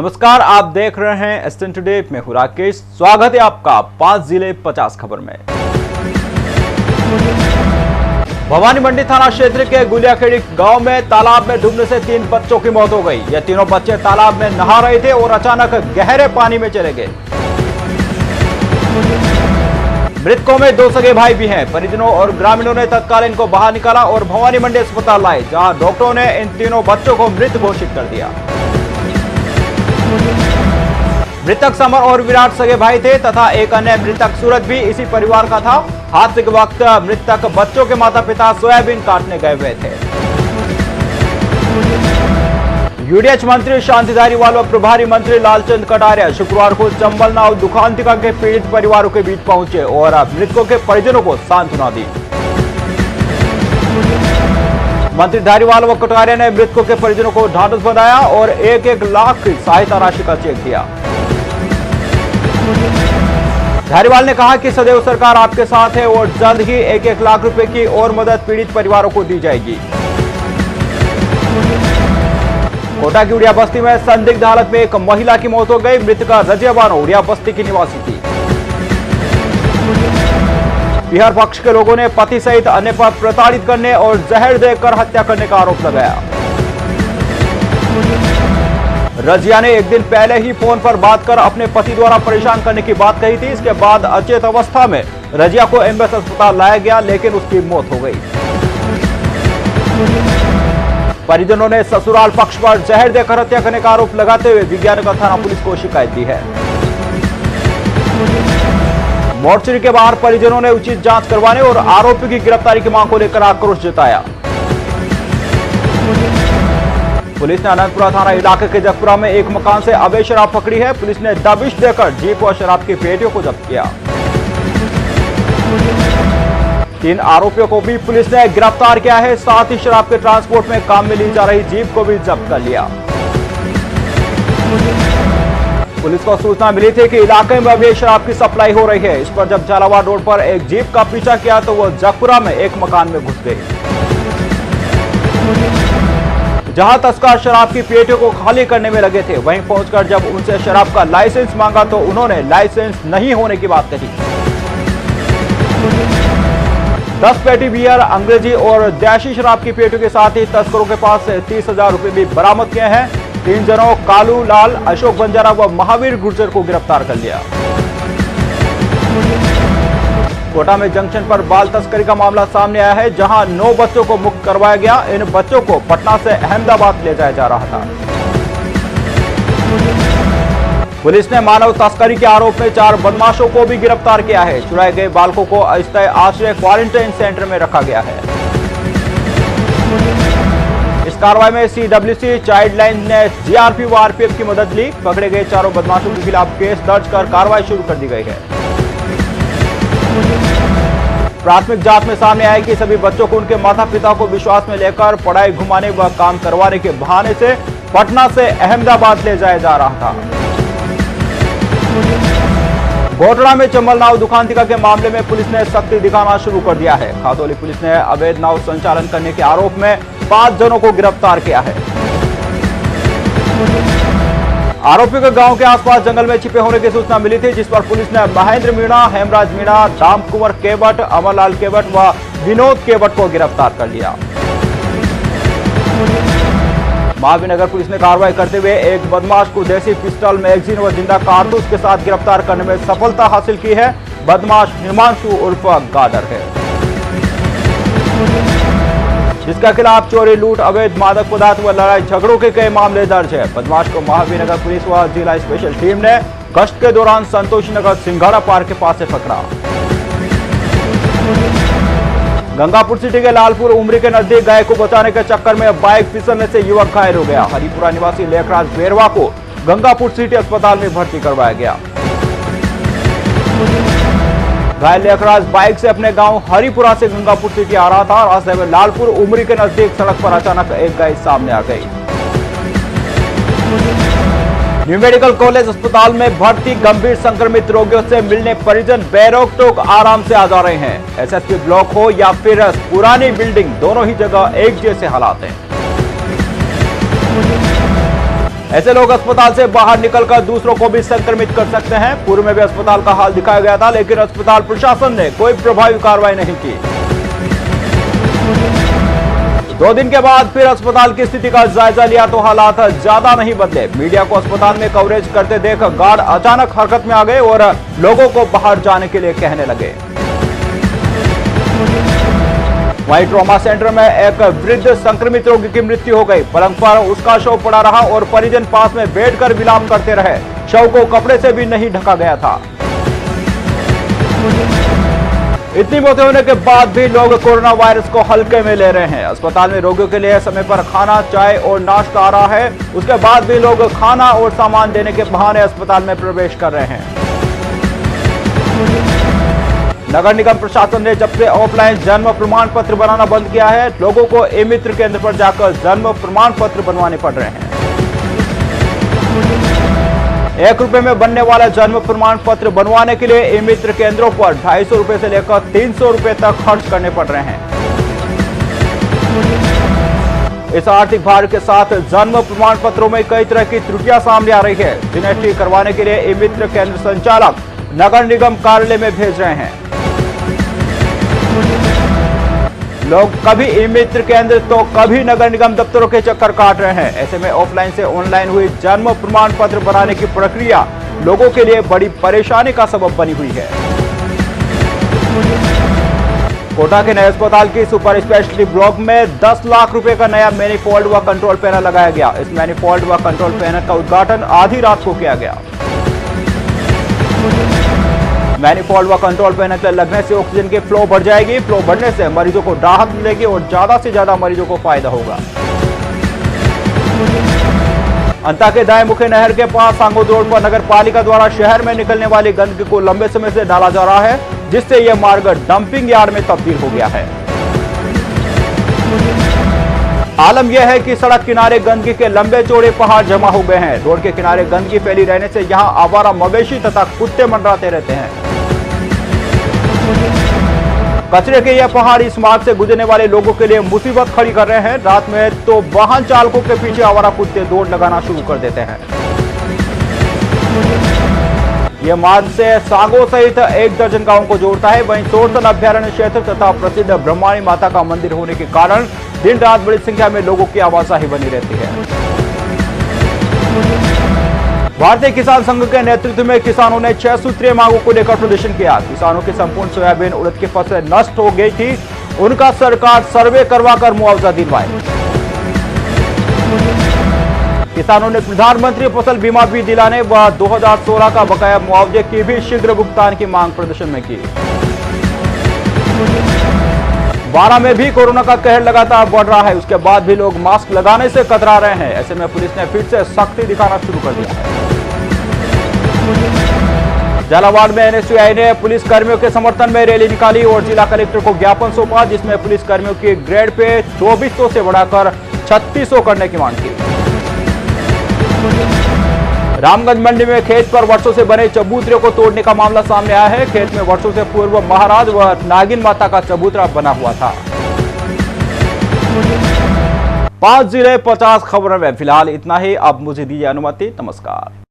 नमस्कार, आप देख रहे हैं एसएन टुडे। मैं हूं राकेश। स्वागत है आपका 5 जिले 50 खबर में। भवानी मंडी थाना क्षेत्र के गुलियाखेड़ी गांव में तालाब में डूबने से 3 बच्चों की मौत हो गई। ये तीनों बच्चे तालाब में नहा रहे थे और अचानक गहरे पानी में चले गए। मृतकों में 2 सगे भाई भी हैं। परिजनों और ग्रामीणों ने तत्काल इनको बाहर निकाला और भवानी मंडी अस्पताल लाए, जहां डॉक्टरों ने इन तीनों बच्चों को मृत घोषित कर दिया। मृतक समर और विराट सगे भाई थे तथा एक अन्य मृतक सूरज भी इसी परिवार का था। हादसे के वक्त मृतक बच्चों के माता पिता सोयाबीन काटने गए हुए थे। यूडीएच मंत्री शांति धारीवाल व प्रभारी मंत्री लालचंद कटारिया शुक्रवार को चंबल नाव दुखांतिका के पीड़ित परिवारों के बीच पहुंचे और मृतकों के परिजनों को सांत्वना दी। मंत्री धारीवाल व कटारिया ने मृतकों के परिजनों को ढांढस बंधाया और 1-1 लाख की सहायता राशि का चेक दिया। धारीवाल ने कहा कि सदैव सरकार आपके साथ है और जल्द ही 1-1 लाख रुपए की और मदद पीड़ित परिवारों को दी जाएगी। कोटा की उड़िया बस्ती में संदिग्ध हालत में एक महिला की मौत हो गई। मृतका रजिया बानो उड़िया बस्ती की निवासी थी। बिहार पक्ष के लोगों ने पति सहित अन्य पर प्रताड़ित करने और जहर देकर हत्या करने का आरोप लगाया। रजिया ने एक दिन पहले ही फोन पर बात कर अपने पति द्वारा परेशान करने की बात कही थी। इसके बाद अचेत अवस्था में रजिया को एम्बुलेंस अस्पताल लाया गया, लेकिन उसकी मौत हो गई। परिजनों ने ससुराल पक्ष पर जहर देकर हत्या करने का आरोप लगाते हुए विज्ञानगर थाना पुलिस को शिकायत दी है। मोर्चरी के बाहर परिजनों ने उचित जांच करवाने और आरोपी की गिरफ्तारी की मांग को लेकर आक्रोश जताया। पुलिस ने अनंतपुरा थाना इलाके के जगपुरा में एक मकान से अवैध शराब पकड़ी है। पुलिस ने दबिश देकर जीप और शराब की पेटियों को जब्त किया। 3 आरोपियों को भी पुलिस ने गिरफ्तार किया है। साथ ही शराब के ट्रांसपोर्ट में काम में ली जा रही जीप को भी जब्त कर लिया। पुलिस को सूचना मिली थी कि इलाके में अवैध शराब की सप्लाई हो रही है। इस पर जब झालावाड़ रोड पर एक जीप का पीछा किया तो वह जगपुरा में एक मकान में घुस गई, जहां तस्कर शराब की पेटियों को खाली करने में लगे थे। वहीं पहुंचकर जब उनसे शराब का लाइसेंस मांगा तो उन्होंने लाइसेंस नहीं होने की बात कही। 10 पेटी बियर, अंग्रेजी और देशी शराब की पेटियों के साथ ही तस्करों के पास से 30,000 रुपए भी बरामद किए हैं। 3 जनों कालू लाल, अशोक बंजारा व महावीर गुर्जर को गिरफ्तार कर लिया। कोटा में जंक्शन पर बाल तस्करी का मामला सामने आया है, जहां 9 बच्चों को मुक्त करवाया गया। इन बच्चों को पटना से अहमदाबाद ले जाया जा रहा था। पुलिस ने मानव तस्करी के आरोप में 4 बदमाशों को भी गिरफ्तार किया है। चुराए गए बालकों को अस्थायी आश्रय क्वारंटाइन सेंटर में रखा गया है। इस कार्रवाई में CWC चाइल्ड लाइन ने GRP व RPF की मदद ली। पकड़े गए 4 बदमाशों के खिलाफ केस दर्ज कर कार्रवाई शुरू कर दी गई है। प्राथमिक जांच में सामने आया कि सभी बच्चों को उनके माता पिता को विश्वास में लेकर पढ़ाई घुमाने व काम करवाने के बहाने से पटना से अहमदाबाद ले जाया जा रहा था। गोटड़ा में चंबल नाव दुखांतिका के मामले में पुलिस ने सख्ती दिखाना शुरू कर दिया है। खातौली पुलिस ने अवैध नाव संचालन करने के आरोप में 5 जनों को गिरफ्तार किया है। आरोपियों के गांव के आसपास जंगल में छिपे होने की सूचना मिली थी, जिस पर पुलिस ने महेंद्र मीणा, हेमराज मीणा, राम कुंवर केवट, अमरलाल केवट व विनोद केवट को गिरफ्तार कर लिया। महावीरनगर पुलिस ने कार्रवाई करते हुए एक बदमाश को देसी पिस्टल, मैगजीन व जिंदा कारतूस के साथ गिरफ्तार करने में सफलता हासिल की है। बदमाश हिमांशु उर्फ गाडर है, जिसका खिलाफ चोरी, लूट, अवैध मादक पदार्थ व लड़ाई झगड़ों के कई मामले दर्ज है। बदमाश को महावीरनगर पुलिस व जिला स्पेशल टीम ने गश्त के दौरान संतोषी नगर सिंघाड़ा पार्क के पास से पकड़ा। गंगापुर सिटी के लालपुर उमरी के नजदीक गाय को बचाने के चक्कर में बाइक फिसलने से युवक घायल हो गया। हरिपुरा निवासी लेखराज बेरवा को गंगापुर सिटी अस्पताल में भर्ती करवाया गया। घायल लेखराज बाइक से अपने गांव हरिपुरा से गंगापुर सिटी आ रहा था। रास्ते में लालपुर उमरी के नजदीक सड़क पर अचानक एक गाय सामने आ गई। न्यू मेडिकल कॉलेज अस्पताल में भर्ती गंभीर संक्रमित रोगियों से मिलने परिजन बेरोक टोक आराम से आ जा रहे हैं। SSP ब्लॉक हो या फिर पुरानी बिल्डिंग, दोनों ही जगह एक जैसे हालात हैं। ऐसे लोग अस्पताल से बाहर निकलकर दूसरों को भी संक्रमित कर सकते हैं। पूर्व में भी अस्पताल का हाल दिखाया गया था, लेकिन अस्पताल प्रशासन ने कोई प्रभावी कार्रवाई नहीं की। 2 दिन के बाद फिर अस्पताल की स्थिति का जायजा लिया तो हालात ज्यादा नहीं बदले। मीडिया को अस्पताल में कवरेज करते देख गार्ड अचानक हरकत में आ गए और लोगों को बाहर जाने के लिए कहने लगे। वहीं ट्रॉमा सेंटर में एक वृद्ध संक्रमित रोगी की मृत्यु हो गई। पलंग पर उसका शव पड़ा रहा और परिजन पास में बैठकर विलाप करते रहे। शव को कपड़े से भी नहीं ढका गया था। इतनी मौतें होने के बाद भी लोग कोरोना वायरस को हल्के में ले रहे हैं। अस्पताल में रोगियों के लिए समय पर खाना, चाय और नाश्ता आ रहा है। उसके बाद भी लोग खाना और सामान देने के बहाने अस्पताल में प्रवेश कर रहे हैं। नगर निगम प्रशासन ने जब से ऑफलाइन जन्म प्रमाण पत्र बनाना बंद किया है, लोगों को ई-मित्र केंद्र पर जाकर जन्म प्रमाण पत्र बनवाने पड़ रहे हैं। 1 रुपए में बनने वाला जन्म प्रमाण पत्र बनवाने के लिए ई-मित्र केंद्रों पर 250 रुपए से लेकर 300 रुपए तक खर्च करने पड़ रहे हैं। इस आर्थिक भार के साथ जन्म प्रमाण पत्रों में कई तरह की त्रुटियां सामने आ रही है, जिन्हें ठीक करवाने के लिए ई-मित्र केंद्र संचालक नगर निगम कार्यालय में भेज रहे हैं। लोग कभी ई-मित्र केंद्र तो कभी नगर निगम दफ्तरों के चक्कर काट रहे हैं। ऐसे में ऑफलाइन से ऑनलाइन हुई जन्म प्रमाण पत्र बनाने की प्रक्रिया लोगों के लिए बड़ी परेशानी का सबब बनी हुई है। कोटा के नए अस्पताल की सुपर स्पेशलिटी ब्लॉक में 10 लाख रुपए का नया मैनीफोल्ड व कंट्रोल पैनल लगाया गया। इस मैनीफोल्ड व कंट्रोल पैनल का उद्घाटन आधी रात को किया गया। मैनीफोल्ड व कंट्रोल पैनल के लगने से ऑक्सीजन की फ्लो बढ़ जाएगी। फ्लो बढ़ने से मरीजों को राहत मिलेगी और ज्यादा से ज्यादा मरीजों को फायदा होगा। अंता के दाएं मुख्य नहर के पास सांगोद रोड पर नगर पालिका द्वारा शहर में निकलने वाली गंदगी को लंबे समय से डाला जा रहा है, जिससे यह मार्ग डंपिंग यार्ड में तब्दील हो गया है। आलम यह है कि सड़क किनारे गंदगी के लंबे चौड़े पहाड़ जमा हो गए हैं। रोड के किनारे गंदगी फैली रहने से यहां आवारा मवेशी तथा कुत्ते मंडराते रहते हैं। कचरे के यह पहाड़ इस मार्ग से गुजरने वाले लोगों के लिए मुसीबत खड़ी कर रहे हैं। रात में तो वाहन चालकों के पीछे आवारा कुत्ते दौड़ लगाना शुरू कर देते हैं। यह मार्ग से सांगो सहित 1 दर्जन गांवों को जोड़ता है। वहीं सोरसन अभ्यारण्य क्षेत्र तथा प्रसिद्ध ब्रह्माणी माता का मंदिर होने के कारण दिन रात बड़ी संख्या में लोगों की आवाजाही बनी रहती है। भारतीय किसान संघ के नेतृत्व में किसानों ने 6 सूत्रीय मांगों को लेकर प्रदर्शन किया। किसानों की संपूर्ण सोयाबीन, उड़द की फसल नष्ट हो गई थी, उनका सरकार सर्वे करवाकर मुआवजा दिलवाए। किसानों ने प्रधानमंत्री फसल बीमा भी दिलाने व 2016 का बकाया मुआवजे की भी शीघ्र भुगतान की मांग प्रदर्शन में की। 12 में भी कोरोना का कहर लगातार बढ़ रहा है, उसके बाद भी लोग मास्क लगाने से कतरा रहे हैं। ऐसे में पुलिस ने फिर से सख्ती दिखाना शुरू कर दिया है। झालावाड़ में एनएसयूआई ने पुलिस कर्मियों के समर्थन में रैली निकाली और जिला कलेक्टर को ज्ञापन सौंपा, जिसमें पुलिस कर्मियों की ग्रेड पे 2400 से बढ़ाकर 3600 करने की मांग की। रामगंज मंडी में खेत पर वर्षों से बने चबूतरे को तोड़ने का मामला सामने आया है। खेत में वर्षों से पूर्व महाराज व नागिन माता का चबूतरा बना हुआ था। 5 जिले 50 खबरों में फिलहाल इतना ही। अब मुझे दीजिए अनुमति। नमस्कार।